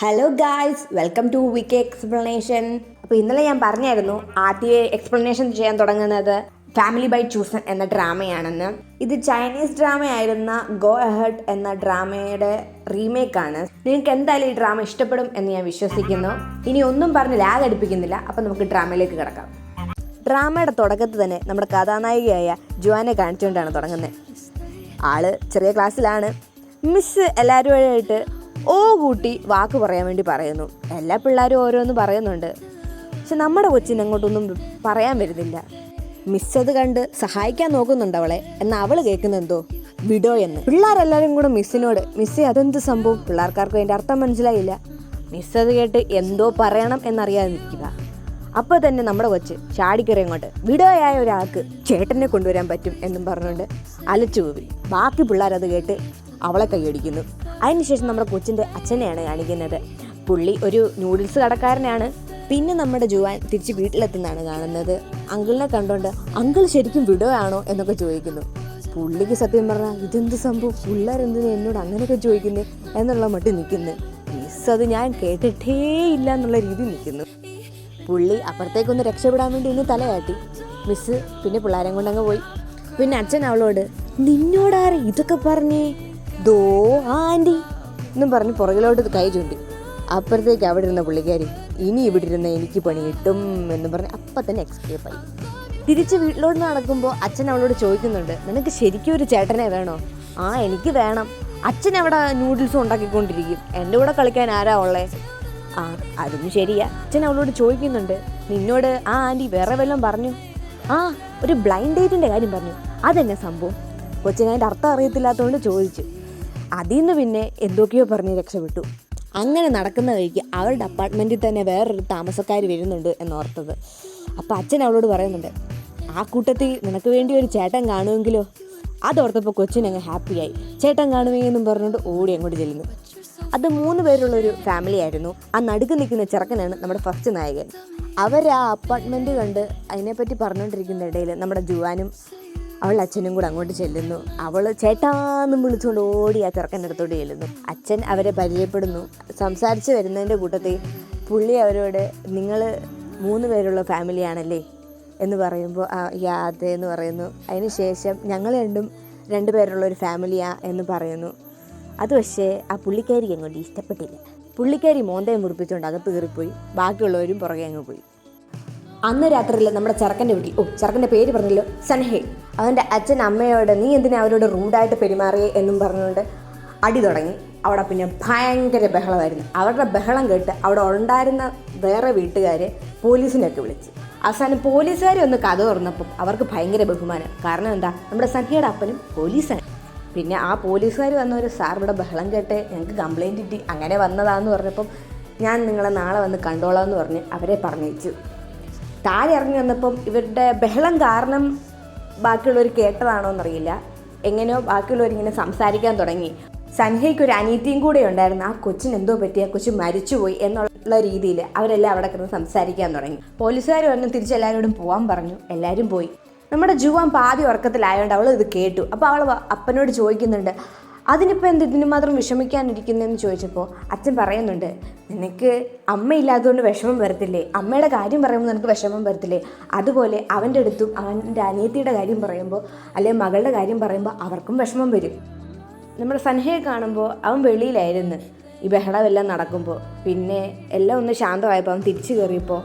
Hello guys, welcome to Wiki Explanation. അപ്പോൾ ഇന്നലെ ഞാൻ പറഞ്ഞായിരുന്നു ആദ്യം എക്സ്പ്ലനേഷൻ ചെയ്യാൻ തുടങ്ങുന്നത് ഫാമിലി ബൈ ചൂസൺ എന്ന ഡ്രാമയാണെന്ന്. ഇത് ചൈനീസ് ഡ്രാമയായിരുന്ന ഗോ അഹെഡ് എന്ന ഡ്രാമയുടെ റീമേക്കാണ്. നിങ്ങൾക്ക് എന്തായാലും ഈ ഡ്രാമ ഇഷ്ടപ്പെടും എന്ന് ഞാൻ വിശ്വസിക്കുന്നു. ഇനി ഒന്നും പറഞ്ഞ് ലാഗ് അടുപ്പിക്കുന്നില്ല, അപ്പോൾ നമുക്ക് ഡ്രാമയിലേക്ക് കിടക്കാം. ഡ്രാമയുടെ തുടക്കത്തിൽ തന്നെ നമ്മുടെ കഥാനായികയായ ജുവാനെ കാണിച്ചുകൊണ്ടാണ് തുടങ്ങുന്നത്. ആള് ചെറിയ ക്ലാസ്സിലാണ്. മിസ് എല്ലാവരുമായിട്ട് കൂട്ടി വാക്ക് പറയാൻ വേണ്ടി പറയുന്നു. എല്ലാ പിള്ളേരും ഓരോന്ന് പറയുന്നുണ്ട്, പക്ഷെ നമ്മുടെ കൊച്ചിന് അങ്ങോട്ടൊന്നും പറയാൻ വരുന്നില്ല. മിസ് അത് കണ്ട് സഹായിക്കാൻ നോക്കുന്നുണ്ട് അവളെ. എന്നാൽ അവൾ കേൾക്കുന്നെന്തോ വിടോ എന്ന്. പിള്ളേരെല്ലാവരും കൂടെ മിസ്സിനോട്, മിസ്സേ അതെന്ത് സംഭവം? പിള്ളേർക്കാർക്കും അതിൻ്റെ അർത്ഥം മനസ്സിലായില്ല. മിസ് അത് കേട്ട് എന്തോ പറയണം എന്നറിയാതെ നിൽക്കുക. അപ്പോൾ തന്നെ നമ്മുടെ കൊച്ച് ചാടിക്കറി അങ്ങോട്ട് വിടോയായ ഒരാൾക്ക് ചേട്ടനെ കൊണ്ടുവരാൻ പറ്റും എന്നും പറഞ്ഞുകൊണ്ട് അലച്ചു പോയി. ബാക്കി പിള്ളേരത് കേട്ട് അവളെ കൈയടിക്കുന്നു. അതിനുശേഷം നമ്മുടെ കൊച്ചിൻ്റെ അച്ഛനെയാണ് കാണിക്കുന്നത്. പുള്ളി ഒരു നൂഡിൽസ് കടക്കാരനാണ്. പിന്നെ നമ്മുടെ ജുവാൻ തിരിച്ച് വീട്ടിലെത്തുന്നതാണ് കാണുന്നത്. അങ്കിളിനെ കണ്ടുകൊണ്ട് അങ്കിൾ ശരിക്കും വിടോ ആണോ എന്നൊക്കെ ചോദിക്കുന്നു. പുള്ളിക്ക് സത്യം പറഞ്ഞാൽ ഇതെന്ത് സംഭവം, പിള്ളേരെന്തിനു എന്നോട് അങ്ങനെയൊക്കെ ചോദിക്കുന്നത് എന്നുള്ള മട്ടിൽ നിൽക്കുന്നു. മിസ് അത് ഞാൻ കേട്ടിട്ടേ ഇല്ല എന്നുള്ള രീതി നിൽക്കുന്നു. പുള്ളി അപ്പുറത്തേക്കൊന്ന് രക്ഷപ്പെടാൻ വേണ്ടി ഒന്ന് തലയാട്ടി. മിസ് പിന്നെ പിള്ളേരെ കൊണ്ടങ്ങ് പോയി. പിന്നെ അച്ഛൻ അവളോട്, നിന്നോടാരെ ഇതൊക്കെ പറഞ്ഞേ? ദോ ആൻറ്റി എന്നും പറഞ്ഞ് പുറകിലോട്ട് കൈ ചൂണ്ടി. അപ്പുറത്തേക്ക് അവിടെ ഇരുന്ന പുള്ളിക്കാരി, ഇനി ഇവിടെ ഇരുന്ന എനിക്ക് പണി കിട്ടും എന്ന് പറഞ്ഞ് അപ്പം തന്നെ എക്സ്കേപ്പായി. തിരിച്ച് വീട്ടിലോട്ട് നടക്കുമ്പോൾ അച്ഛൻ അവളോട് ചോദിക്കുന്നുണ്ട്, നിനക്ക് ശരിക്കും ഒരു ചേട്ടനെ വേണോ? എനിക്ക് വേണം. അച്ഛൻ അവിടെ നൂഡിൽസും ഉണ്ടാക്കിക്കൊണ്ടിരിക്കും, എൻ്റെ കൂടെ കളിക്കാൻ ആരാ ഉള്ളേ? അതും ശരിയാ. അച്ഛൻ അവളോട് ചോദിക്കുന്നുണ്ട്, നിന്നോട് ആൻറ്റി വേറെ വല്ലതും പറഞ്ഞു? ഒരു ബ്ലൈൻഡ് ഡേറ്റിൻ്റെ കാര്യം പറഞ്ഞു. അതെന്നെ സംഭവം? കൊച്ചിന് അതിൻ്റെ അർത്ഥം അറിയത്തില്ലാത്തതുകൊണ്ട് ചോദിച്ചു. അതിൽ നിന്ന് പിന്നെ എന്തൊക്കെയോ പറഞ്ഞ് രക്ഷപ്പെട്ടു. അങ്ങനെ നടക്കുന്ന വഴിക്ക് അവരുടെ അപ്പാർട്ട്മെൻറ്റിൽ തന്നെ വേറൊരു താമസക്കാർ വരുന്നുണ്ട് എന്നോർത്തത്. അപ്പോൾ അച്ഛൻ അവളോട് പറയുന്നുണ്ട്, ആ കൂട്ടത്തിൽ നിനക്ക് വേണ്ടി ഒരു ചേട്ടൻ കാണുമെങ്കിലോ? അതോർത്തപ്പോൾ കൊച്ചിനങ്ങ് ഹാപ്പിയായി. ചേട്ടൻ കാണുമെന്നും പറഞ്ഞുകൊണ്ട് ഓടി അങ്ങോട്ട് ചെല്ലുന്നു. അത് 3 പേരുള്ളൊരു ഫാമിലി ആയിരുന്നു. ആ നടുക്ക് നിൽക്കുന്ന ചെറുക്കനാണ് നമ്മുടെ ഫസ്റ്റ് നായകൻ. അവർ ആ അപ്പാർട്ട്മെൻറ്റ് കണ്ട് അതിനെപ്പറ്റി പറഞ്ഞുകൊണ്ടിരിക്കുന്ന ഇടയിൽ നമ്മുടെ ജുവാനും അവളുടെ അച്ഛനും കൂടെ അങ്ങോട്ട് ചെല്ലുന്നു. അവൾ ചേട്ടാന്നും വിളിച്ചുകൊണ്ട് ഓടി ആ ചെറുക്കൻ്റെ അടുത്തോട്ട് ചെല്ലുന്നു. അച്ഛൻ അവരെ പരിചയപ്പെടുന്നു. സംസാരിച്ച് വരുന്നതിൻ്റെ കൂട്ടത്തിൽ പുള്ളി അവരോട്, നിങ്ങൾ 3 പേരുള്ള ഫാമിലിയാണല്ലേ എന്ന് പറയുമ്പോൾ അതെ എന്ന് പറയുന്നു. അതിന് ശേഷം ഞങ്ങൾ 2 പേരുള്ളൊരു ഫാമിലിയാ എന്ന് പറയുന്നു. അത് പക്ഷേ ആ പുള്ളിക്കാരിക്ക് അങ്ങോട്ട് ഇഷ്ടപ്പെട്ടില്ല. പുള്ളിക്കാരി മോന്തയും മുറിപ്പിച്ചുകൊണ്ട് അകത്ത് കയറിപ്പോയി. ബാക്കിയുള്ളവരും പുറകെ അങ്ങ് പോയി. അന്ന് രാത്രിയിൽ നമ്മുടെ ചെറുക്കൻ്റെ വീട്ടിൽ, ചെറുക്കൻ്റെ പേര് പറഞ്ഞല്ലോ, സൻഹേ, അവൻ്റെ അച്ഛൻ അമ്മയോട് നീ എന്തിനാ അവരോട് റൂഡായിട്ട് പെരുമാറിയേ എന്നും പറഞ്ഞുകൊണ്ട് അടി തുടങ്ങി. അവിടെ പിന്നെ ഭയങ്കര ബഹളമായിരുന്നു. അവരുടെ ബഹളം കേട്ട് അവിടെ ഉണ്ടായിരുന്ന വേറെ വീട്ടുകാർ പോലീസിനെയൊക്കെ വിളിച്ച്. അവസാനം പോലീസുകാർ ഒന്ന് കഥ തുറന്നപ്പം അവർക്ക് ഭയങ്കര ബഹുമാനം. കാരണം എന്താ, നമ്മുടെ സൻഹയുടെ അപ്പനും പോലീസാണ്. പിന്നെ ആ പോലീസുകാർ വന്നൊരു, സാർ ഇവിടെ ബഹളം കേട്ട് ഞങ്ങൾക്ക് കംപ്ലയിൻറ്റ് കിട്ടി, അങ്ങനെ വന്നതാന്ന് പറഞ്ഞപ്പം ഞാൻ നിങ്ങളെ നാളെ വന്ന് കണ്ടോളാം എന്ന് പറഞ്ഞ് അവരെ പറഞ്ഞേച്ചു. താഴെ ഇറങ്ങി വന്നപ്പം ഇവരുടെ ബഹളം കാരണം ബാക്കിയുള്ളവർ കേട്ടതാണോ എന്നറിയില്ല, എങ്ങനെയോ ബാക്കിയുള്ളവരിങ്ങനെ സംസാരിക്കാൻ തുടങ്ങി. സൻഹയ്ക്ക് ഒരു അനീതിയും കൂടെ ഉണ്ടായിരുന്നു. ആ കൊച്ചിന് എന്തോ പറ്റി, ആ കൊച്ചു മരിച്ചുപോയി എന്നുള്ള രീതിയിൽ അവരെല്ലാം അവിടെ കിടന്ന് സംസാരിക്കാൻ തുടങ്ങി. പോലീസുകാർ വന്ന് തിരിച്ചെല്ലാവരോടും പോകാൻ പറഞ്ഞു. എല്ലാവരും പോയി. നമ്മുടെ ജുവാൻ പാതി ഉറക്കത്തിലായതുകൊണ്ട് അവൾ ഇത് കേട്ടു. അപ്പോൾ അവൾ അപ്പനോട് ചോദിക്കുന്നുണ്ട്, അതിനിപ്പോൾ എന്ത് ഇതിന് മാത്രം വിഷമിക്കാനിരിക്കുന്നതെന്ന് ചോദിച്ചപ്പോൾ അച്ഛൻ പറയുന്നുണ്ട്, നിനക്ക് അമ്മയില്ലാത്തതുകൊണ്ട് വിഷമം വരത്തില്ലേ? അമ്മയുടെ കാര്യം പറയുമ്പോൾ നിനക്ക് വിഷമം വരത്തില്ലേ? അതുപോലെ അവൻ്റെ അടുത്തും അവൻ്റെ അനിയത്തിയുടെ കാര്യം പറയുമ്പോൾ, അല്ലെങ്കിൽ മകളുടെ കാര്യം പറയുമ്പോൾ അവർക്കും വിഷമം വരും. നമ്മുടെ സൻഹയെ കാണുമ്പോൾ അവൻ വെളിയിലായിരുന്നു ഈ ബഹളമെല്ലാം നടക്കുമ്പോൾ. പിന്നെ എല്ലാം ഒന്ന് ശാന്തമായപ്പോൾ അവൻ തിരിച്ചു കയറിയപ്പോൾ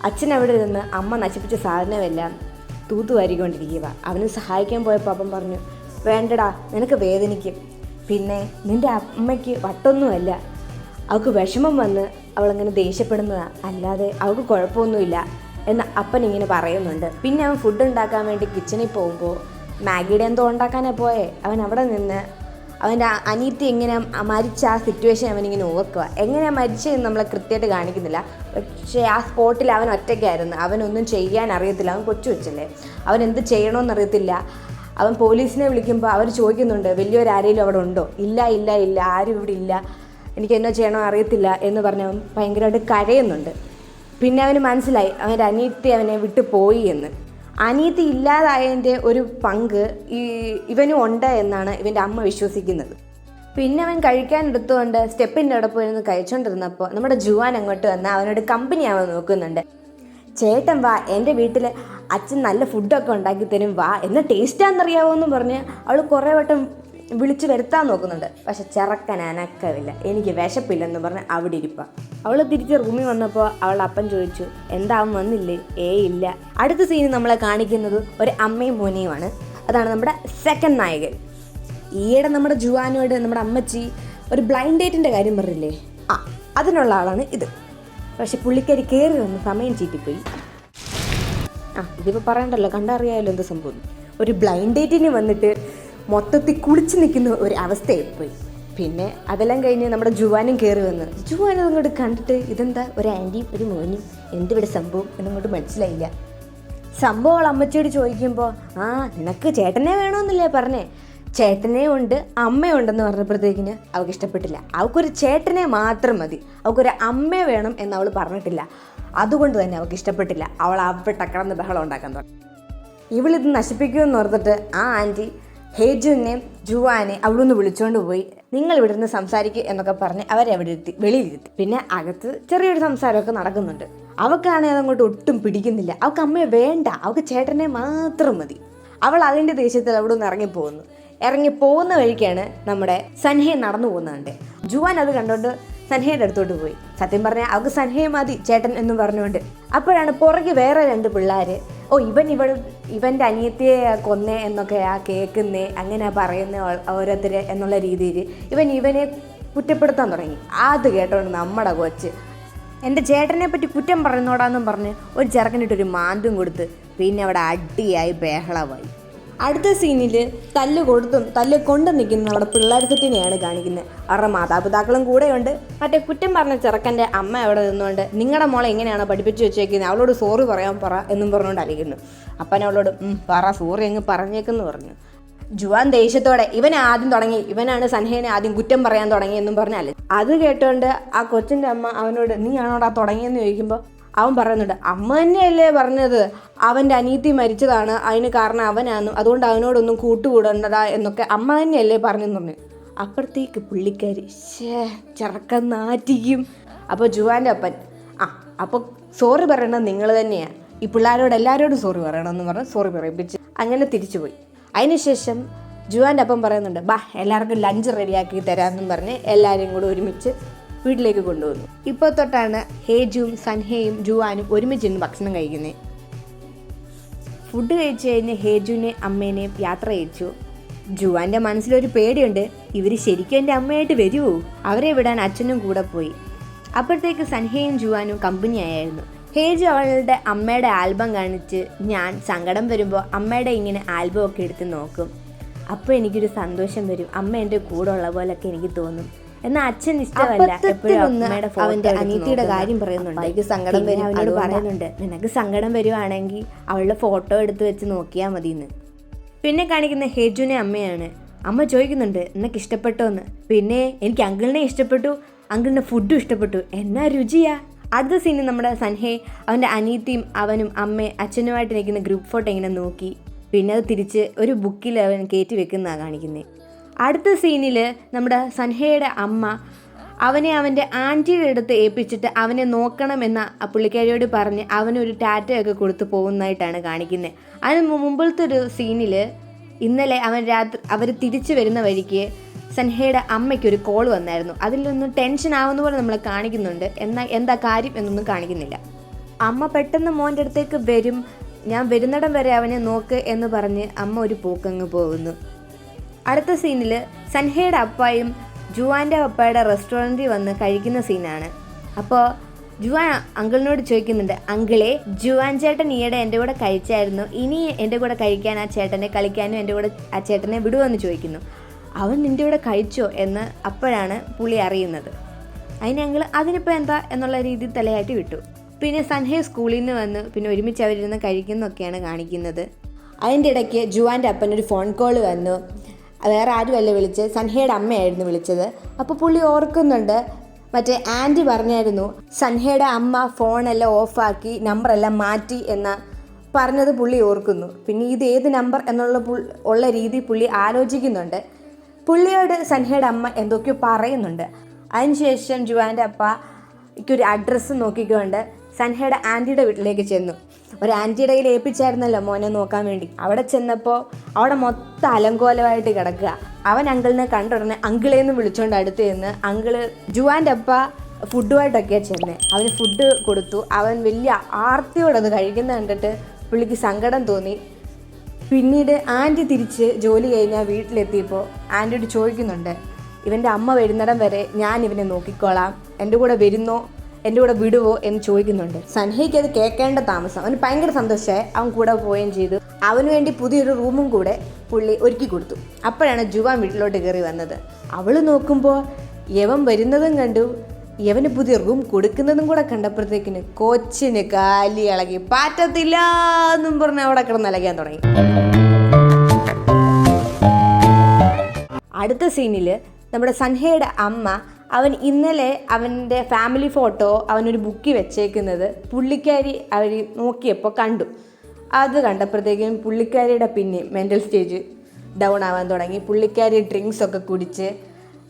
അച്ഛൻ അവിടെ ഇരുന്ന് അമ്മ നശിപ്പിച്ച സാധനമെല്ലാം തൂത്തുവാരിക്കൊണ്ടിരിക്കുക. അവന് സഹായിക്കാൻ പോയപ്പോൾ അപ്പം പറഞ്ഞു, വേണ്ടടാ, നിനക്ക് വേദനിക്കും. പിന്നെ നിൻ്റെ അമ്മയ്ക്ക് വട്ടൊന്നുമല്ല, അവൾക്ക് വിഷമം വന്ന് അവളങ്ങനെ ദേഷ്യപ്പെടുന്നതാണ്, അല്ലാതെ അവൾക്ക് കുഴപ്പമൊന്നുമില്ല എന്ന് അപ്പൻ ഇങ്ങനെ പറയുന്നുണ്ട്. പിന്നെ അവൻ ഫുഡ് ഉണ്ടാക്കാൻ വേണ്ടി കിച്ചണിൽ പോകുമ്പോൾ മാഗിയുടെ എന്തോ ഉണ്ടാക്കാനാണ് പോയേ. അവൻ അവിടെ നിന്ന് അവൻ്റെ അനിയത്തി എങ്ങനെ മരിച്ച ആ സിറ്റുവേഷൻ അവനിങ്ങനെ ഓർക്കുക. എങ്ങനെയാണ് മരിച്ചതെന്ന് നമ്മളെ കൃത്യമായിട്ട് കാണിക്കുന്നില്ല, പക്ഷേ ആ സ്പോട്ടിൽ അവൻ ഒറ്റയ്ക്കായിരുന്നു. അവനൊന്നും ചെയ്യാൻ അറിയത്തില്ല, അവൻ കൊച്ചു വെച്ചല്ലേ, അവൻ എന്ത് ചെയ്യണമെന്നറിയത്തില്ല. അവൻ പോലീസിനെ വിളിക്കുമ്പോൾ അവർ ചോദിക്കുന്നുണ്ട്, വലിയവരാരെങ്കിലും അവിടെ ഉണ്ടോ? ഇല്ല ഇല്ല ഇല്ല, ആരും ഇവിടെ ഇല്ല, എനിക്ക് എന്നോ ചെയ്യണോ അറിയത്തില്ല എന്ന് പറഞ്ഞ് അവൻ ഭയങ്കരമായിട്ട് കരയുന്നുണ്ട്. പിന്നെ അവന് മനസ്സിലായി അവൻ്റെ അനിയത്തി അവനെ വിട്ടു പോയി എന്ന്. അനീതി ഇല്ലാതായതിൻ്റെ ഒരു പങ്ക് ഇവനും ഉണ്ട് എന്നാണ് ഇവൻ്റെ അമ്മ വിശ്വസിക്കുന്നത്. പിന്നെ അവൻ കഴിക്കാൻ എടുത്തുകൊണ്ട് സ്റ്റെപ്പിൻ്റെ അവിടെ പോയിരുന്ന് കഴിച്ചുകൊണ്ടിരുന്നപ്പോൾ നമ്മുടെ ജുവാൻ അങ്ങോട്ട് വന്ന് അവനോട് കമ്പനി ആവാൻ നോക്കുന്നുണ്ട്. ചേട്ടൻ വാ, എൻ്റെ വീട്ടിൽ അച്ഛൻ നല്ല ഫുഡൊക്കെ ഉണ്ടാക്കി തരും, വാ, എന്ന ടേസ്റ്റാണെന്നറിയാവോ എന്ന് പറഞ്ഞ് അവൾ കുറേ വട്ടം വിളിച്ച് വരുത്താൻ നോക്കുന്നുണ്ട്. പക്ഷെ ചെറുക്കൻ അനക്കമില്ല. എനിക്ക് വിശപ്പില്ലെന്ന് പറഞ്ഞ് അവിടെ ഇരിപ്പാണ്. അവൾ തിരിച്ച് റൂമിൽ വന്നപ്പോൾ അവളുടെ അപ്പൻ ചോദിച്ചു, എന്താവും വന്നില്ലേ? ഇല്ല. അടുത്ത സീൻ നമ്മളെ കാണിക്കുന്നത് ഒരു അമ്മയും മോനെയുമാണ്. അതാണ് നമ്മുടെ സെക്കൻഡ് നായകൻ. ഈയിടെ നമ്മുടെ ജുവാനോട് നമ്മുടെ അമ്മച്ചി ഒരു ബ്ലൈൻഡ് ഡേറ്റിൻ്റെ കാര്യം പറഞ്ഞില്ലേ, അതിനുള്ള ആളാണ് ഇത്. പക്ഷെ പുള്ളിക്കാരി കയറി വന്ന് സമയം ചീറ്റിപ്പോയി. ഇതിപ്പോൾ പറയണ്ടല്ലോ, കണ്ടറിയാമല്ലോ എന്ത് സംഭവം. ഒരു ബ്ലൈൻഡ് ഡേറ്റിന് വന്നിട്ട് മൊത്തത്തിൽ കുളിച്ച് നിൽക്കുന്ന ഒരു അവസ്ഥയായിപ്പോയി. പിന്നെ അതെല്ലാം കഴിഞ്ഞ് നമ്മുടെ ജുവാനും കയറി വന്ന് ജുവാനും അങ്ങോട്ട് കണ്ടിട്ട് ഇതെന്താ ഒരു ആൻറ്റിയും ഒരു മോനും, എന്തിവിടെ സംഭവം എന്നങ്ങോട്ട് മനസ്സിലായില്ല. സംഭവം അമ്മച്ചിയോട് ചോദിക്കുമ്പോൾ നിനക്ക് ചേട്ടനെ വേണമെന്നില്ലേ പറഞ്ഞേ. ചേട്ടനെ ഉണ്ട് അമ്മയുണ്ടെന്ന് പറഞ്ഞപ്പോഴത്തേക്കിന് അവൾക്ക് ഇഷ്ടപ്പെട്ടില്ല. അവൾക്കൊരു ചേട്ടനെ മാത്രം മതി, അവൾക്കൊരു അമ്മയെ വേണം എന്ന് അവൾ പറഞ്ഞിട്ടില്ല. അതുകൊണ്ട് തന്നെ അവൾക്ക് ഇഷ്ടപ്പെട്ടില്ല. അവൾ അവിടെ ടക്കറന്ന് ബഹളം ഉണ്ടാക്കാൻ തുടങ്ങി. ഇവളിത് നശിപ്പിക്കുമെന്ന് ഓർത്തിട്ട് ആ ആൻറ്റി ഹേജുവിനെയും ജുവാനെ അവിടെ നിന്ന് വിളിച്ചുകൊണ്ട് പോയി, നിങ്ങൾ ഇവിടെ നിന്ന് സംസാരിക്കുക എന്നൊക്കെ പറഞ്ഞ് അവരെ അവിടെ ഇരുത്തി വെളിയിലിരുത്തി. പിന്നെ അകത്ത് ചെറിയൊരു സംസാരമൊക്കെ നടക്കുന്നുണ്ട്. അവൾക്കാണെങ്കിൽ അതങ്ങോട്ട് ഒട്ടും പിടിക്കുന്നില്ല. അവൾക്ക് അമ്മയെ വേണ്ട, അവൾക്ക് ചേട്ടനെ മാത്രം മതി. അവൾ അതിൻ്റെ ദേഷ്യത്തിൽ അവിടെ നിന്ന് ഇറങ്ങിപ്പോകുന്ന വഴിക്കാണ് നമ്മുടെ സൻഹയെ നടന്നു പോകുന്നുണ്ട്. ജുവാൻ അത് കണ്ടുകൊണ്ട് സൻഹയുടെ അടുത്തോട്ട് പോയി. സത്യം പറഞ്ഞാൽ അവൾക്ക് സൻഹയെ മതി ചേട്ടൻ എന്ന് പറഞ്ഞുകൊണ്ട്. അപ്പോഴാണ് പുറകെ വേറെ 2 പിള്ളേർ ഇവൻ്റെ അനിയത്തിയെ കൊന്നേ എന്നൊക്കെ കേൾക്കുന്നേ, അങ്ങനെ പറയുന്ന ഓരോരുത്തരെ എന്നുള്ള രീതിയിൽ ഇവനെ കുറ്റപ്പെടുത്താൻ തുടങ്ങി. അത് കേട്ടോണ്ട് നമ്മുടെ കൊച്ച് എൻ്റെ ചേട്ടനെ പറ്റി കുറ്റം പറയുന്നോടാന്നും പറഞ്ഞ് ഒരു ചെറുക്കനിട്ടൊരു മാന്തും കൊടുത്ത് പിന്നെ അവിടെ അടിയായി ബഹളമായി. അടുത്ത സീനിൽ തല്ല് കൊണ്ട് നിൽക്കുന്ന നമ്മുടെ പിള്ളേർ സെറ്റിനെയാണ് കാണിക്കുന്നത്. അവരുടെ മാതാപിതാക്കളും കൂടെയുണ്ട്. മറ്റേ കുറ്റം പറഞ്ഞ ചെറുക്കൻ്റെ അമ്മ അവിടെ നിന്നുകൊണ്ട് നിങ്ങളുടെ മോളെ എങ്ങനെയാണോ പഠിപ്പിച്ച് വെച്ചേക്കുന്നത്, അവളോട് സോറി പറയാൻ പറ എന്നും പറഞ്ഞുകൊണ്ട് അലിക്കുന്നു. അപ്പൻ അവളോട് പറ, സോറി അങ്ങ് പറഞ്ഞേക്കെന്ന് പറഞ്ഞു. ജുവാൻ ദേഷ്യത്തോടെ ഇവനാണ് സൻഹേനെ ആദ്യം കുറ്റം പറയാൻ തുടങ്ങിയെന്നും പറഞ്ഞാൽ അത് കേട്ടോണ്ട് ആ കൊച്ചിൻ്റെ അമ്മ അവനോട് നീയാണോടാ തുടങ്ങിയെന്ന് ചോദിക്കുമ്പോൾ അവൻ പറയുന്നുണ്ട്, അമ്മ തന്നെയല്ലേ പറഞ്ഞത് അവൻ്റെ അനീതി മരിച്ചതാണ്, അതിന് കാരണം അവനാണ്, അതുകൊണ്ട് അവനോടൊന്നും കൂട്ടുകൂടണ്ടടാ എന്നൊക്കെ അമ്മ തന്നെയല്ലേ പറഞ്ഞെന്ന് പറഞ്ഞു. അപ്പുറത്തേക്ക് പുള്ളിക്കാരി ചെറുക്കൻ നാറ്റിക്കും. അപ്പോൾ ജുവാൻ്റെ അപ്പൻ അപ്പോൾ സോറി പറയണത് നിങ്ങൾ തന്നെയാണ്, ഈ പിള്ളേരോട് എല്ലാവരോടും സോറി പറയണമെന്ന് പറഞ്ഞ് സോറി പറയിപ്പിച്ച് അങ്ങനെ തിരിച്ചുപോയി. അതിനുശേഷം ജുവാൻ്റെ അപ്പം പറയുന്നുണ്ട്, എല്ലാവർക്കും ലഞ്ച് റെഡിയാക്കി തരാമെന്നും പറഞ്ഞ് എല്ലാവരെയും കൂടെ ഒരുമിച്ച് വീട്ടിലേക്ക് കൊണ്ടുവന്നു. ഇപ്പോൾ തൊട്ടാണ് ഹേജുവും സൻഹയും ജുവാനും ഒരുമിച്ചിരുന്ന് ഭക്ഷണം കഴിക്കുന്നത്. ഫുഡ് കഴിച്ച് കഴിഞ്ഞ് ഹേജുവിനെ അമ്മേനെയും യാത്ര അയച്ചു. ജുവാൻ്റെ മനസ്സിലൊരു പേടിയുണ്ട്, ഇവർ ശരിക്കും എൻ്റെ അമ്മയായിട്ട് വരുമോ? അവരെ വിടാൻ അച്ഛനും കൂടെ പോയി. അപ്പോഴത്തേക്ക് സൻഹയും ജുവാനും കമ്പനി ആയിരുന്നു. ഹേജു അവളുടെ അമ്മയുടെ ആൽബം കാണിച്ച്, ഞാൻ സങ്കടം വരുമ്പോൾ അമ്മയുടെ ഇങ്ങനെ ആൽബം ഒക്കെ എടുത്ത് നോക്കും, അപ്പോൾ എനിക്കൊരു സന്തോഷം വരും, അമ്മ എൻ്റെ കൂടെ ഉള്ള പോലൊക്കെ എനിക്ക് തോന്നും. എന്നാൽ അച്ഛൻ ഇഷ്ടമല്ല എപ്പോഴും അമ്മയുടെ അവൻ്റെ അനിയത്തിയുടെ കാര്യം പറയുന്നുണ്ട്. എനിക്ക് സങ്കടം വരും, അവനോട് പറയുന്നുണ്ട് നിനക്ക് സങ്കടം വരുവാണെങ്കിൽ അവളുടെ ഫോട്ടോ എടുത്ത് വെച്ച് നോക്കിയാൽ മതിയെന്ന്. പിന്നെ കാണിക്കുന്ന ഹേജുവിനെ അമ്മയാണ്. അമ്മ ചോദിക്കുന്നുണ്ട് നിനക്ക് ഇഷ്ടപ്പെട്ടോന്ന്. പിന്നെ എനിക്ക് അങ്കിളിനെ ഇഷ്ടപ്പെട്ടു, അങ്കിളിൻ്റെ ഫുഡും ഇഷ്ടപ്പെട്ടു, എന്നാ രുചിയാ. അടുത്ത സീനിൽ നമ്മുടെ സൻഹെ അവൻ്റെ അനിയത്തിയും അവനും അമ്മയും അച്ഛനുമായിട്ട് നിൽക്കുന്ന ഗ്രൂപ്പ് ഫോട്ടോ ഇങ്ങനെ നോക്കി പിന്നെ അത് തിരിച്ച് ഒരു ബുക്കിൽ അവൻ കയറ്റി വെക്കുന്നതാണ് കാണിക്കുന്നത്. അടുത്ത സീനിൽ നമ്മുടെ സൻഹയുടെ അമ്മ അവനെ അവൻ്റെ ആൻറ്റിയുടെ അടുത്ത് ഏൽപ്പിച്ചിട്ട് അവനെ നോക്കണമെന്ന പുള്ളിക്കാരിയോട് പറഞ്ഞ് അവനൊരു ടാറ്റയൊക്കെ കൊടുത്ത് പോകുന്നതായിട്ടാണ് കാണിക്കുന്നത്. അതിന് മുമ്പിലത്തെ ഒരു സീനിൽ ഇന്നലെ അവർ തിരിച്ചു വരുന്ന വഴിക്ക് സൻഹയുടെ അമ്മയ്ക്കൊരു കോൾ വന്നായിരുന്നു. അതിലൊന്നും ടെൻഷൻ ആവുന്ന പോലെ നമ്മൾ കാണിക്കുന്നുണ്ട്, എന്നാൽ എന്താ കാര്യം എന്നൊന്നും കാണിക്കുന്നില്ല. അമ്മ പെട്ടെന്ന് മോൻ്റെ അടുത്തേക്ക് വരും, ഞാൻ വരുന്നിടം വരെ അവനെ നോക്ക് എന്ന് പറഞ്ഞ് അമ്മ ഒരു പോക്കങ്ങ് പോകുന്നു. അടുത്ത സീനിൽ സൻഹയുടെ അപ്പായും ജുവാൻ്റെ പപ്പയുടെ റെസ്റ്റോറൻറ്റിൽ വന്ന് കഴിക്കുന്ന സീനാണ്. അപ്പോൾ ജുവാൻ അങ്കിളിനോട് ചോദിക്കുന്നുണ്ട്, അങ്കിളെ ജുവാൻ ചേട്ടൻ ഈയിടെ എൻ്റെ കൂടെ കഴിച്ചായിരുന്നു, ഇനി എൻ്റെ കൂടെ കഴിക്കാൻ ആ ചേട്ടനെ കളിക്കാനും എൻ്റെ കൂടെ ആ ചേട്ടനെ വിടുമെന്ന് ചോദിക്കുന്നു. അവൻ നിൻ്റെ കൂടെ കഴിച്ചോ എന്ന് അപ്പോഴാണ് പുള്ളി അറിയുന്നത്. അതിനിപ്പോൾ എന്താ എന്നുള്ള രീതിയിൽ തലയാട്ടി വിട്ടു. പിന്നെ സൻഹെ സ്കൂളിൽ നിന്ന് വന്ന് പിന്നെ ഒരുമിച്ച് അവരിരുന്ന് കഴിക്കുന്നൊക്കെയാണ് കാണിക്കുന്നത്. അതിൻ്റെ ഇടയ്ക്ക് ജുവാൻ്റെ അപ്പനൊരു ഫോൺ കോൾ വന്നു. വേറെ ആരുമല്ല വിളിച്ചത്, സൻഹയുടെ അമ്മയായിരുന്നു വിളിച്ചത്. അപ്പോൾ പുള്ളി ഓർക്കുന്നുണ്ട്, മറ്റേ ആൻറ്റി പറഞ്ഞായിരുന്നു സൻഹയുടെ അമ്മ ഫോണെല്ലാം ഓഫാക്കി നമ്പറെല്ലാം മാറ്റി എന്ന പറഞ്ഞത് പുള്ളി ഓർക്കുന്നു. പിന്നെ ഇത് ഏത് നമ്പർ എന്നുള്ള രീതി പുള്ളി ആലോചിക്കുന്നുണ്ട്. പുള്ളിയോട് സൻഹയുടെ അമ്മ എന്തൊക്കെയോ പറയുന്നുണ്ട്. അതിനുശേഷം ജുവാൻ്റെ അപ്പയ്ക്കൊരു അഡ്രസ്സ് നോക്കിക്കൊണ്ട് സൻഹയുടെ ആൻറ്റിയുടെ വീട്ടിലേക്ക് ചെന്നു. ഒരു ആൻറ്റിയുടെ കയ്യിൽ ഏൽപ്പിച്ചായിരുന്നല്ലോ മോനെ നോക്കാൻ വേണ്ടി. അവിടെ ചെന്നപ്പോൾ അവിടെ മൊത്തം അലങ്കോലമായിട്ട് കിടക്കുക. അവൻ അങ്കിളിനെ കണ്ടുടനെ അങ്കിളേന്ന് വിളിച്ചുകൊണ്ട് അടുത്ത് ചെന്ന് അങ്കിള് ജുവാൻ്റെ അപ്പ ഫുഡുമായിട്ടൊക്കെയാണ് ചെന്നത്. അവന് ഫുഡ് കൊടുത്തു. അവൻ വലിയ ആർത്തിയോടത് കഴിക്കുന്ന കണ്ടിട്ട് പുള്ളിക്ക് സങ്കടം തോന്നി. പിന്നീട് ആൻറ്റി തിരിച്ച് ജോലി കഴിഞ്ഞാൽ വീട്ടിലെത്തിയപ്പോൾ ആൻറ്റിയോട് ചോദിക്കുന്നുണ്ട്, ഇവൻ്റെ അമ്മ വരുന്നിടം വരെ ഞാൻ ഇവനെ നോക്കിക്കോളാം, എൻ്റെ കൂടെ വരുന്നോ, എൻ്റെ കൂടെ വിടുവോ എന്ന് ചോദിക്കുന്നുണ്ട്. സൻഹയ്ക്ക് അത് കേൾക്കേണ്ട താമസം. അവന് ഭയങ്കര സന്തോഷമായി. അവൻ കൂടെ പോവുകയും ചെയ്തു. അവന് വേണ്ടി പുതിയൊരു റൂമും കൂടെ പുള്ളി ഒരുക്കി കൊടുത്തു. അപ്പോഴാണ് ജുവാൻ വീട്ടിലോട്ട് കയറി വന്നത്. അവൾ നോക്കുമ്പോൾ യവൻ വരുന്നതും കണ്ടു, യവന് പുതിയ റൂം കൊടുക്കുന്നതും കൂടെ കണ്ടപ്പോഴത്തേക്കിന് കൊച്ചിന് കാലി ഇളകി. പാറ്റത്തില്ല എന്നും പറഞ്ഞ് അവിടെ കിടന്ന് ഇളകാൻ തുടങ്ങി. അടുത്ത സീനിൽ നമ്മുടെ സൻഹയുടെ അമ്മ അവൻ ഇന്നലെ അവൻ്റെ ഫാമിലി ഫോട്ടോ അവനൊരു ബുക്കിൽ വെച്ചേക്കുന്നത് പുള്ളിക്കാരി അവർ നോക്കിയപ്പോൾ കണ്ടു. അത് കണ്ടപ്പോഴത്തേക്കും പുള്ളിക്കാരിയുടെ പിന്നെ മെൻ്റൽ സ്റ്റേജ് ഡൗൺ ആവാൻ തുടങ്ങി. പുള്ളിക്കാരി ഡ്രിങ്ക്സ് ഒക്കെ കുടിച്ച്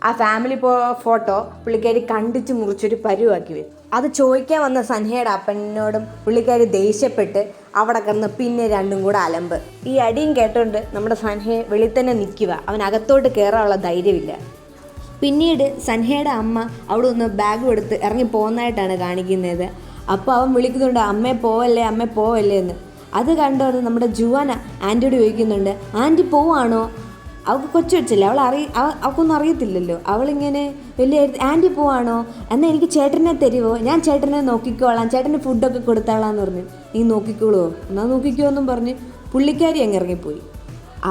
ആ ഫാമിലി ഫോട്ടോ പുള്ളിക്കാരി കണ്ടിച്ച് മുറിച്ചൊരു പരുവാക്കി വരും. അത് ചോദിക്കാൻ വന്ന സൻഹയുടെ അപ്പനോടും പുള്ളിക്കാരി ദേഷ്യപ്പെട്ട് അവിടെ കിടന്ന് പിന്നെ രണ്ടും കൂടെ അലമ്പ്. ഈ അടിയും കേട്ടോണ്ട് നമ്മുടെ സൻഹയെ വെളിയിൽ തന്നെ നിൽക്കുക. അവനകത്തോട്ട് കയറാനുള്ള ധൈര്യമില്ല. പിന്നീട് സൻഹയുടെ അമ്മ അവിടെ ഒന്ന് ബാഗും എടുത്ത് ഇറങ്ങി പോകുന്നതായിട്ടാണ് കാണിക്കുന്നത്. അപ്പോൾ അവൻ വിളിക്കുന്നുണ്ട്, അമ്മേ പോവല്ലേ, അമ്മേ പോവല്ലേ എന്ന്. അത് കണ്ടത് നമ്മുടെ ജുവാന ആൻറ്റിയോട് ചോദിക്കുന്നുണ്ട്, ആൻറ്റി പോവാണോ? അവൾക്ക് കൊച്ചു വെച്ചല്ലേ, അവൾക്കൊന്നും അറിയത്തില്ലല്ലോ. അവളിങ്ങനെ വലിയ ആൻറ്റി പോവാണോ, എന്നാൽ എനിക്ക് ചേട്ടനെ തരുമോ, ഞാൻ ചേട്ടനെ നോക്കിക്കോളാം, ചേട്ടന് ഫുഡൊക്കെ കൊടുത്താളാന്ന് പറഞ്ഞു. നീ നോക്കിക്കോളുമോ, എന്നാൽ നോക്കിക്കോ എന്നും പറഞ്ഞ് പുള്ളിക്കാരി അങ്ങ് ഇറങ്ങിപ്പോയി.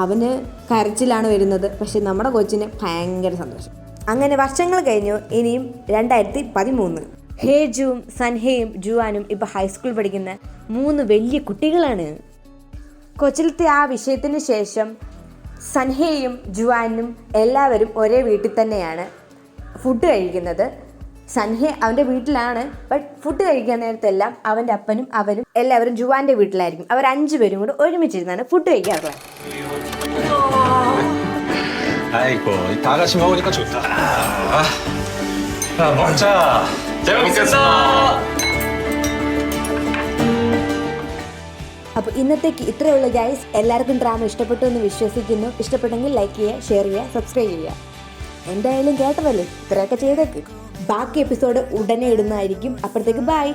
അവന് കരച്ചിലാണ് വരുന്നത്. പക്ഷെ നമ്മുടെ കൊച്ചിന് ഭയങ്കര സന്തോഷം. അങ്ങനെ വർഷങ്ങൾ കഴിഞ്ഞു. ഇനിയും 2013. ഹേജുവും സൻഹയും ജുവാനും ഇപ്പോൾ ഹൈസ്കൂൾ പഠിക്കുന്ന 3 വലിയ കുട്ടികളാണ്. കൊച്ചിലത്തെ ആ വിഷയത്തിന് ശേഷം സൻഹയും ജുവാനും എല്ലാവരും ഒരേ വീട്ടിൽ തന്നെയാണ് ഫുഡ് കഴിക്കുന്നത്. സൻഹ അവൻ്റെ വീട്ടിലാണ്, ബട്ട് ഫുഡ് കഴിക്കാൻ നേരത്തെല്ലാം അവൻ്റെ അപ്പനും അവരും എല്ലാവരും ജുവാൻ്റെ വീട്ടിലായിരിക്കും. അവർ 5 പേരും കൂടെ ഒരുമിച്ചിരുന്നാണ് ഫുഡ് കഴിക്കാറുള്ളത്. 아이고, 다 같이 먹으니까 좋다. 자, 먹자. 잘 먹겠습니다. അപ്പോൾ ഇന്നത്തേക്ക് ഇത്രയുള്ള ഗൈസ്. എല്ലാവർക്കും ഡ്രാമ ഇഷ്ടപ്പെട്ടു എന്ന് വിശ്വസിക്കുന്നു. ഇഷ്ടപ്പെട്ടെങ്കിൽ ലൈക്ക് ചെയ്യുക, ഷെയർ ചെയ്യുക, സബ്സ്ക്രൈബ് ചെയ്യുക. എന്തായാലും കേട്ടതല്ലേ, ഇത്രയൊക്കെ ചെയ്തേക്ക്. ബാക്കി എപ്പിസോഡ് ഉടനെ ഇടുന്നതായിരിക്കും. അപ്പോഴത്തേക്ക് ബൈ.